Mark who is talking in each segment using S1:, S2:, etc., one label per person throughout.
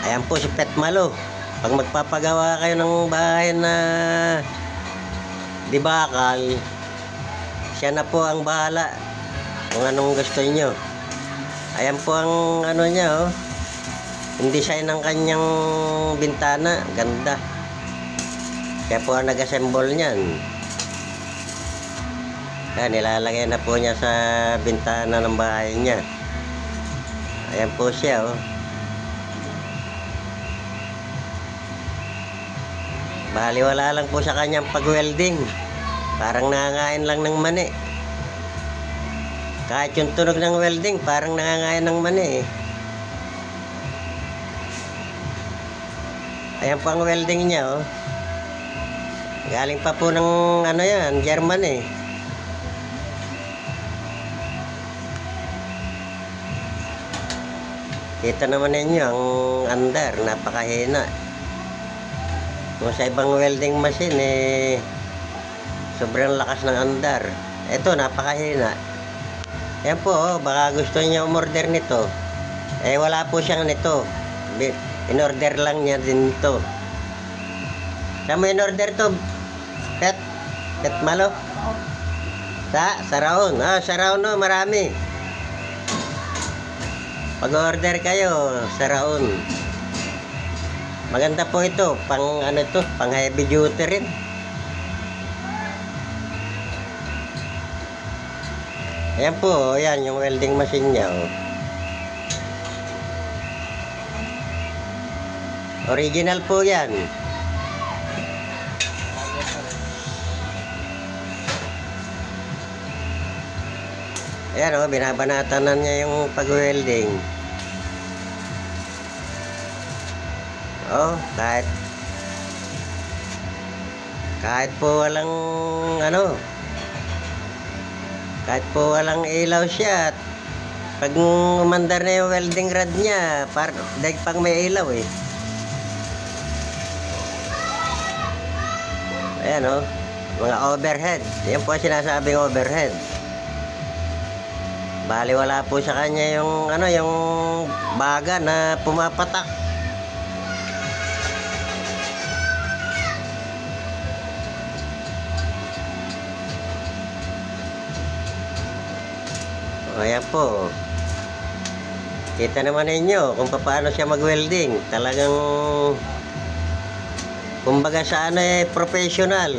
S1: Ayan po si Pet Malo. Pag magpapagawa kayo ng bahay na di bakal, siya na po ang bahala kung anong gusto niyo. Ayan po ang ano niya, oh. Yung design ng kanyang bintana, ganda. Kaya po ang nag-assemble niyan. Ayan, nilalagay na po niya sa bintana ng bahay niya. Ayan po siya, oh. Baliwala lang po sa kanyang pag-welding. Parang nangangain lang ng mani. Kahit yung tunog ng welding, parang nangangain ng mani, eh. Ayan po ang welding niya, oh. Galing pa po ng ano yan, German, eh. Kita naman ninyo ang under, napakahina. Kung sa ibang welding machine, eh, sobrang lakas ng under. Ito, napakahina. Yan po, oh, baka gusto niya umorder nito. Eh, wala po siyang nito. In-order lang niya din ito. Saan mo in-order to? Pet Malo? Sa Raon. Ah, sa Raon, no, marami. Pag-order kayo sa Raon. Maganda po ito, pang ano to, pang heavy duty rin. Ayan po, ayan yung welding machine niya, oh. Original po yan. Ayan, oh, binabanatan na niya yung pag-welding. Oh, kahit po walang ano, kahit po walang ilaw siya, pag umandar na yung welding rod niya, dahil pang may ilaw, eh. Ayan, oh, mga overhead. Yan po sinasabing overhead. Bali wala po sa kanya yung ano, yung baga na pumapatak. Ayan po. Kita naman ninyo kung paano siya mag-welding. Talagang kumbaga sa ano, eh, professional.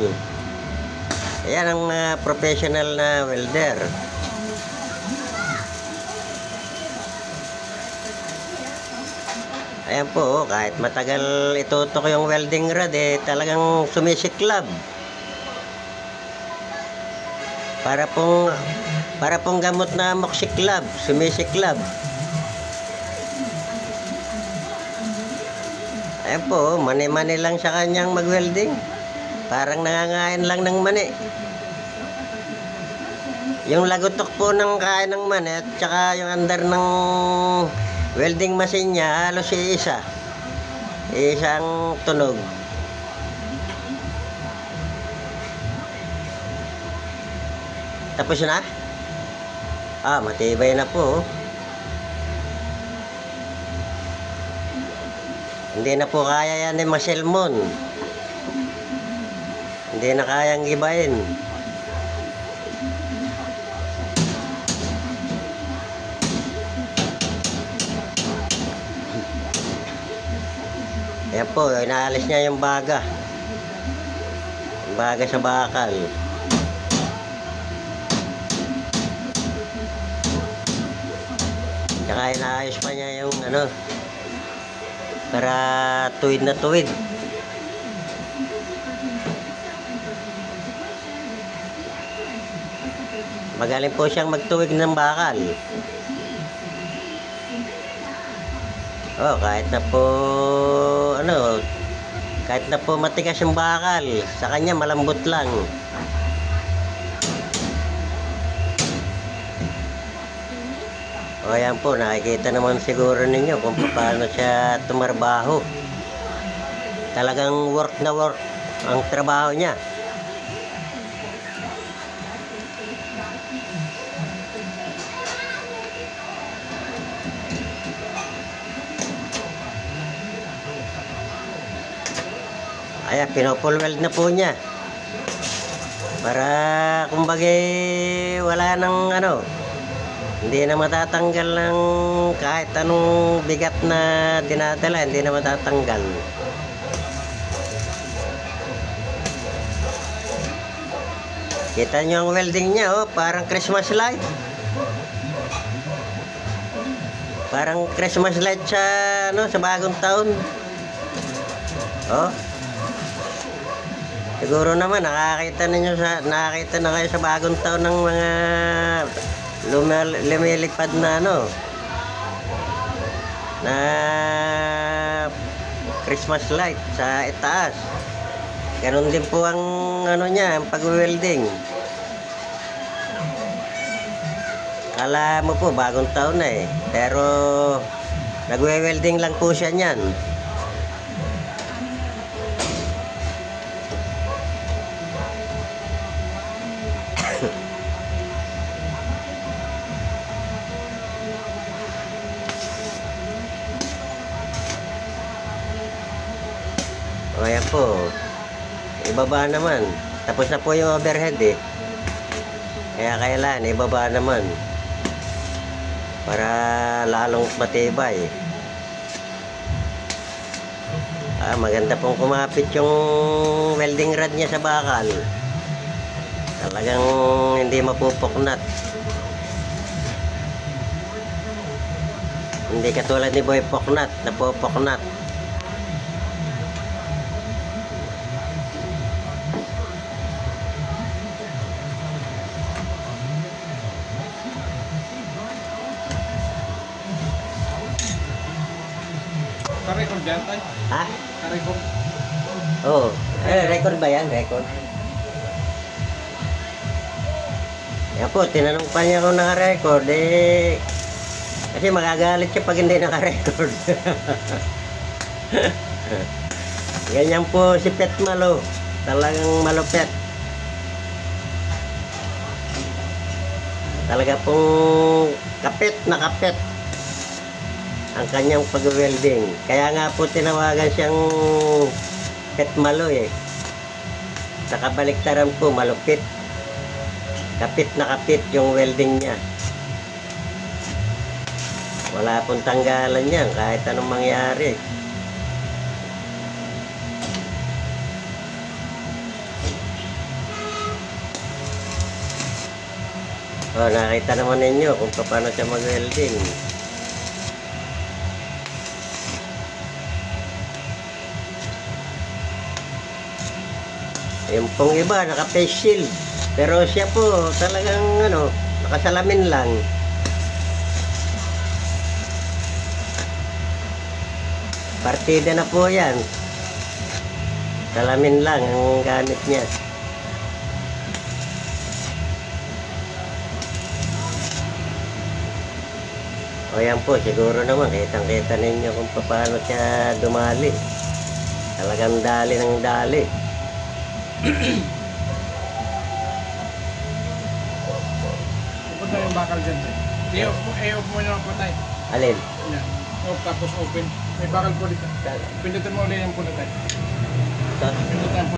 S1: Ayan ang professional na welder. Ayan po, kahit matagal itutok yung welding rod, eh, talagang sumisiklab. Para pong gamot na moksiklab, sumisiklab. Ayan po, mani-mani lang sa kanyang mag-welding. Parang nangangain lang ng mani. Yung lagutok po ng kain ng mani at saka yung under ng welding machine niya, halos isa. Isang tunog. Tapos na? Ah, matibay na po. Hindi na po kaya yan ni Maselmon. Hindi na kayang gibain. Ayan po, inaalis niya yung baga. Yung baga sa bakal. Tsaka inaayos pa niya yung ano, para tuwid na tuwid. Magaling po siyang magtuwid ng bakal. Oh, kahit na po matigas yung bakal, sa kanya malambot lang. O ayan po, nakikita naman siguro ninyo kung paano siya tumarbaho. Talagang work na work ang trabaho niya. Kaya pinupul weld na po niya. Para kumbaga wala nang ano, hindi na matatanggal ng kahit anong bigat na dinadala, hindi na matatanggal. Kita nyo ang welding niya, oh, parang Christmas light. Parang Christmas light sa ano, sa bagong taon. Oh. Siguro naman nakakita na kayo sa bagong taon ng mga lumilipad na ano, na Christmas light sa itaas. Ganon din po ang ano niya, ang pag-welding. Kala mo po bagong taon na eh, pero nagwe-welding lang po siya niyan. O ayan po, ibaba naman. Tapos na po yung overhead eh. Kaya kailangan ibaba naman para lalong matibay. Maganda pong kumapit yung welding rod niya sa bakal. Talagang hindi mapupuknat. Hindi katulad ni Boy Poknat, napupuknat.
S2: Ka-record yan, tay?
S1: Ha?
S2: Ka-record?
S1: Oo. Record ba yan? Record? Yan po, tinanong pa niya kung naka-record. Eh, kasi magagalit siya pag hindi naka-record. Ganyan po si Pet Malo. Talagang malupet. Talaga pong kapit na kapit ang kanyang pag-welding. Kaya nga po tinawagan siyang Pet Malo eh. Sa kabaliktaran po, malupit. Kapit na kapit yung welding niya. Wala pong tanggalan yan kahit anong mangyari. Nakita naman ninyo kung paano siya mag-welding. Yung pong iba, naka-face shield. Pero siya po, talagang ano, nakasalamin lang. Partida na po yan. Salamin lang ang gamit niya. O yan po, siguro naman, kitang-kita ninyo kung paano siya dumali. Talagang dali ng dali.
S2: Ipod na yung bakal dyan, tay. I-off mo yung patay.
S1: Alin?
S2: Yan. Off tapos open. May bakal po dito. Pindutin mo ulit yung puno, tay.
S1: Ito?
S2: Pindutin mo.